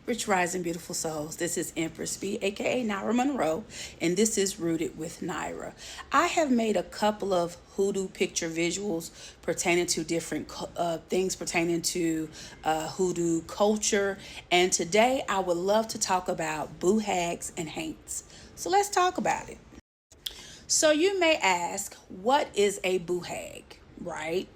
Rich Rising Beautiful Souls. This is Empress B, aka Naira Monroe, and this is Rooted with Naira. I have made a couple of hoodoo picture visuals pertaining to different things pertaining to hoodoo culture, and today I would love to talk about boo hags and haints. So let's talk about it. So you may ask, what is a boo hag, right?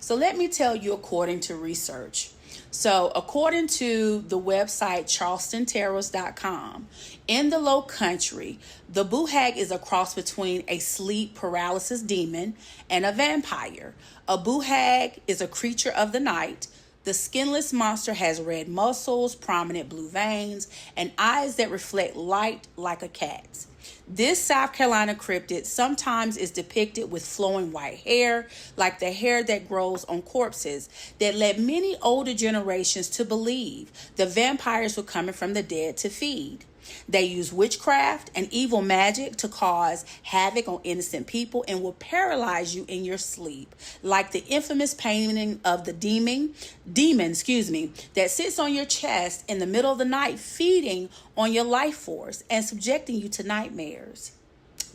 So let me tell you according to research. So according to the website charlestontarot.com, in the Low Country, the boo hag is a cross between a sleep paralysis demon and a vampire. A boo hag is a creature of the night. The skinless monster has red muscles, prominent blue veins, and eyes that reflect light like a cat's. This South Carolina cryptid sometimes is depicted with flowing white hair, like the hair that grows on corpses, that led many older generations to believe the vampires were coming from the dead to feed. They use witchcraft and evil magic to cause havoc on innocent people and will paralyze you in your sleep, like the infamous painting of the demon, that sits on your chest in the middle of the night, feeding on your life force and subjecting you to nightmares.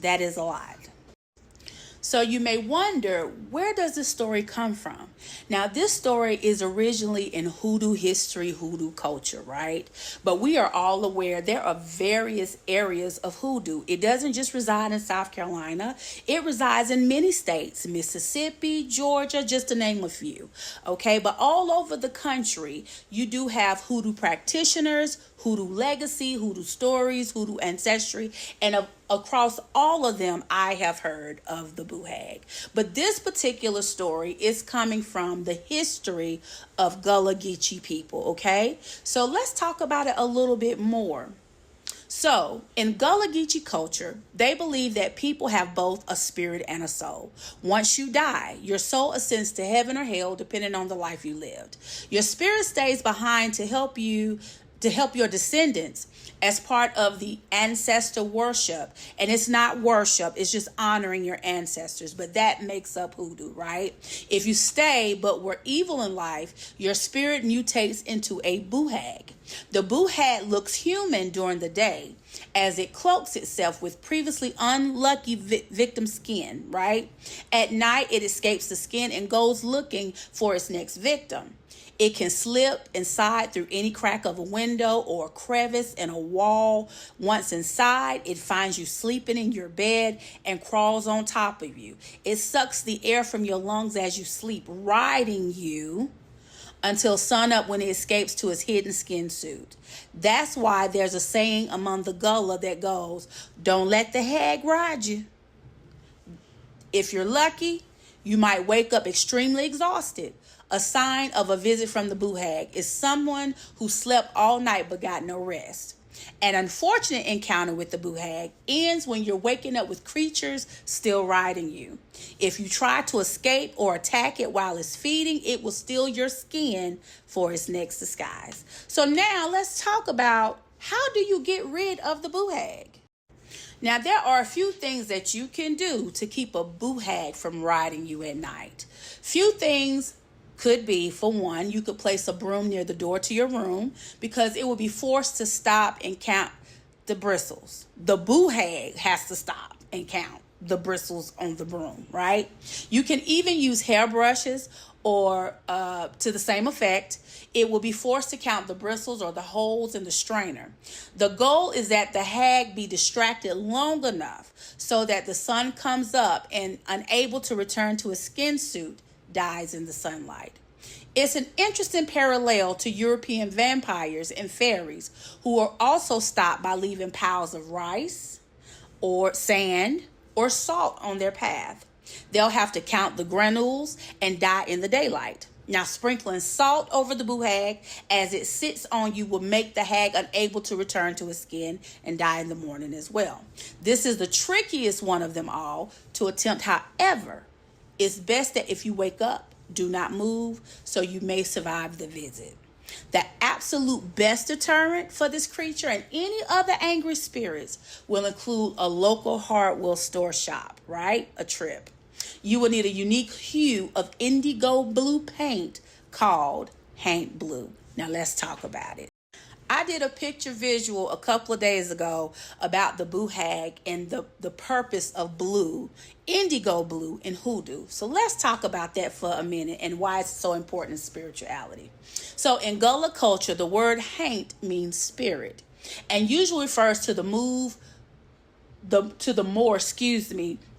That is a lot. So you may wonder, where does this story come from? Now, this story is originally in hoodoo history, hoodoo culture, right? But we are all aware there are various areas of hoodoo. It doesn't just reside in South Carolina. It resides in many states, Mississippi, Georgia, just to name a few. Okay, but all over the country, you do have hoodoo practitioners, hoodoo legacy, hoodoo stories, hoodoo ancestry, and across all of them, I have heard of the boo hag. But this particular story is coming from the history of Gullah Geechee people, okay? So let's talk about it a little bit more. So, in Gullah Geechee culture, they believe that people have both a spirit and a soul. Once you die, your soul ascends to heaven or hell, depending on the life you lived. Your spirit stays behind to help your descendants as part of the ancestor worship. And it's not worship, it's just honoring your ancestors. But that makes up hoodoo, right? If you stay but were evil in life, your spirit mutates into a boo hag. The boo hag looks human during the day as it cloaks itself with previously unlucky victim skin, right? At night, it escapes the skin and goes looking for its next victim. It can slip inside through any crack of a window or a crevice in a wall. Once inside, it finds you sleeping in your bed and crawls on top of you. It sucks the air from your lungs as you sleep, riding you until sunup when it escapes to its hidden skin suit. That's why there's a saying among the Gullah that goes, "Don't let the hag ride you." If you're lucky, you might wake up extremely exhausted. A sign of a visit from the boo hag is someone who slept all night but got no rest. An unfortunate encounter with the boo hag ends when you're waking up with creatures still riding you. If you try to escape or attack it while it's feeding, it will steal your skin for its next disguise. So now let's talk about, how do you get rid of the boo hag? Now, there are a few things that you can do to keep a boo hag from riding you at night. Few things could be, for one, you could place a broom near the door to your room because it will be forced to stop and count the bristles. The boo hag has to stop and count the bristles on the broom, right? You can even use hairbrushes or to the same effect. It will be forced to count the bristles or the holes in the strainer. The goal is that the hag be distracted long enough so that the sun comes up and, unable to return to his skin suit, dies in the sunlight. It's an interesting parallel to European vampires and fairies, who are also stopped by leaving piles of rice or sand or salt on their path. They'll have to count the granules and die in the daylight. Now, sprinkling salt over the boo hag as it sits on you will make the hag unable to return to his skin and die in the morning as well. This is the trickiest one of them all to attempt. However, it's best that if you wake up, do not move, so you may survive the visit. The absolute best deterrent for this creature and any other angry spirits will include a local hardware store shop, right? A trip. You will need a unique hue of indigo blue paint called Haint Blue. Now let's talk about it. I did a picture visual a couple of days ago about the Boo Hag and the purpose of blue, indigo blue in hoodoo. So let's talk about that for a minute and why it's so important in spirituality. So in Gullah culture, the word Haint means spirit and usually refers to the more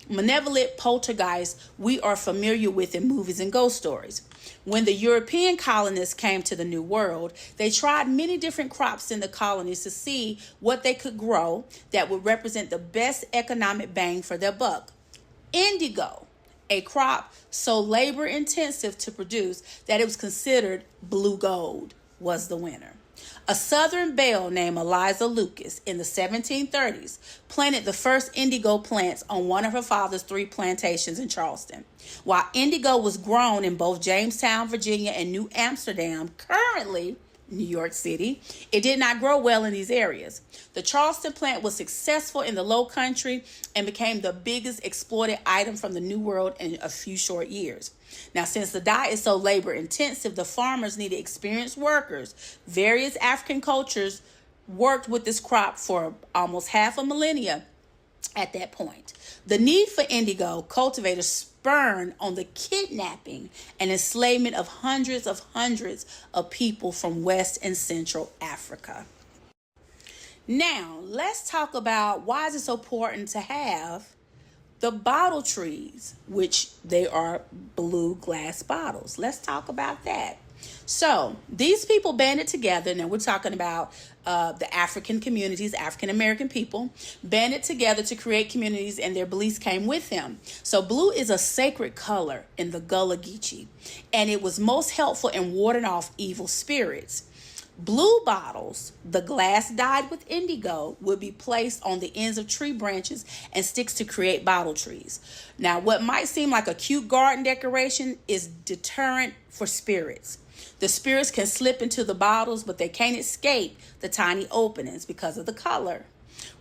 malevolent poltergeist we are familiar with in movies and ghost stories. When the European colonists came to the New World, they tried many different crops in the colonies to see what they could grow that would represent the best economic bang for their buck. Indigo, a crop so labor intensive to produce that it was considered blue gold, was the winner. A Southern belle named Eliza Lucas in the 1730s planted the first indigo plants on one of her father's 3 plantations in Charleston. While indigo was grown in both Jamestown, Virginia, and New Amsterdam, currently New York City, it did not grow well in these areas. The Charleston plant was successful in the Low Country and became the biggest exploited item from the New World in a few short years. Now, since the dye is so labor intensive, the farmers needed experienced workers. Various African cultures worked with this crop for almost half a millennia at that point. The need for indigo cultivators spurned on the kidnapping and enslavement of hundreds of people from West and Central Africa. Now, let's talk about why is it so important to have the bottle trees, which they are blue glass bottles. Let's talk about that. So these people banded together. Now we're talking about the African communities, African American people banded together to create communities, and their beliefs came with them. So blue is a sacred color in the Gullah Geechee, and it was most helpful in warding off evil spirits. Blue bottles, the glass dyed with indigo, would be placed on the ends of tree branches and sticks to create bottle trees. Now, what might seem like a cute garden decoration is deterrent for spirits. The spirits can slip into the bottles, but they can't escape the tiny openings because of the color.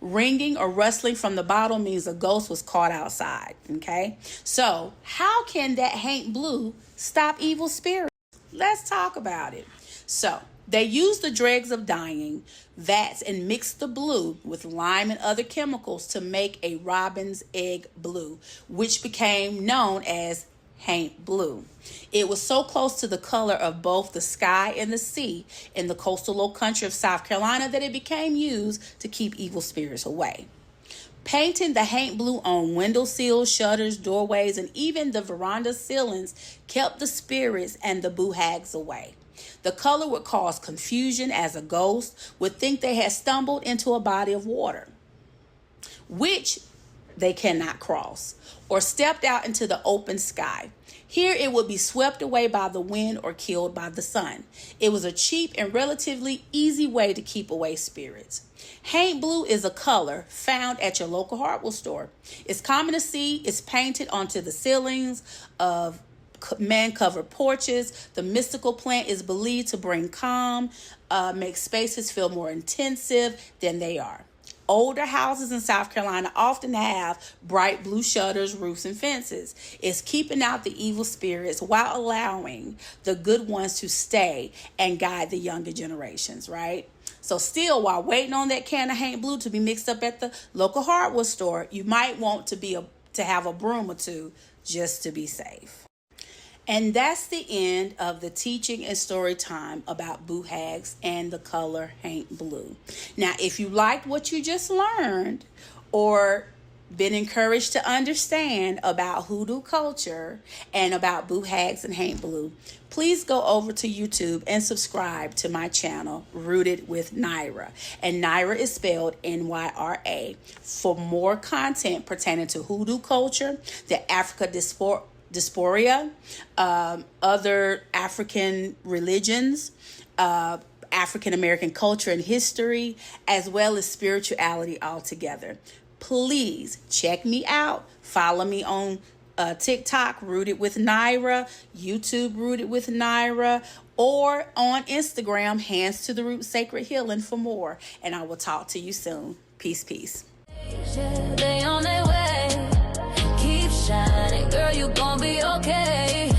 Ringing or rustling from the bottle means a ghost was caught outside, okay? So, how can that Haint blue stop evil spirits? Let's talk about it. So, they used the dregs of dyeing vats and mixed the blue with lime and other chemicals to make a robin's egg blue, which became known as Haint blue. It was so close to the color of both the sky and the sea in the coastal low country of South Carolina that it became used to keep evil spirits away. Painting the Haint blue on window sills, shutters, doorways, and even the veranda ceilings kept the spirits and the Boo Hags away. The color would cause confusion as a ghost would think they had stumbled into a body of water, which they cannot cross, or stepped out into the open sky. Here it would be swept away by the wind or killed by the sun. It was a cheap and relatively easy way to keep away spirits. Haint blue is a color found at your local hardware store. It's common to see. It's painted onto the ceilings of man-covered porches. The mystical plant is believed to bring calm, make spaces feel more intensive than they are. Older houses in South Carolina often have bright blue shutters, roofs, and fences. It's keeping out the evil spirits while allowing the good ones to stay and guide the younger generations, right? So still, while waiting on that can of Haint blue to be mixed up at the local hardware store, you might want to have a broom or two just to be safe. And that's the end of the teaching and story time about Boo Hags and the color Haint blue. Now, if you liked what you just learned or been encouraged to understand about hoodoo culture and about Boo Hags and Haint blue, please go over to YouTube and subscribe to my channel, Rooted with Nyra. And Nyra is spelled Nyra. For more content pertaining to hoodoo culture, the Africa diaspora, other African religions, African American culture and history, as well as spirituality altogether. Please check me out. Follow me on TikTok, Rooted with Nyra, YouTube, Rooted with Nyra, or on Instagram, Hands to the Root Sacred Healing for more. And I will talk to you soon. Peace, peace. They on their way. Keep shining, girl, you gon' be okay.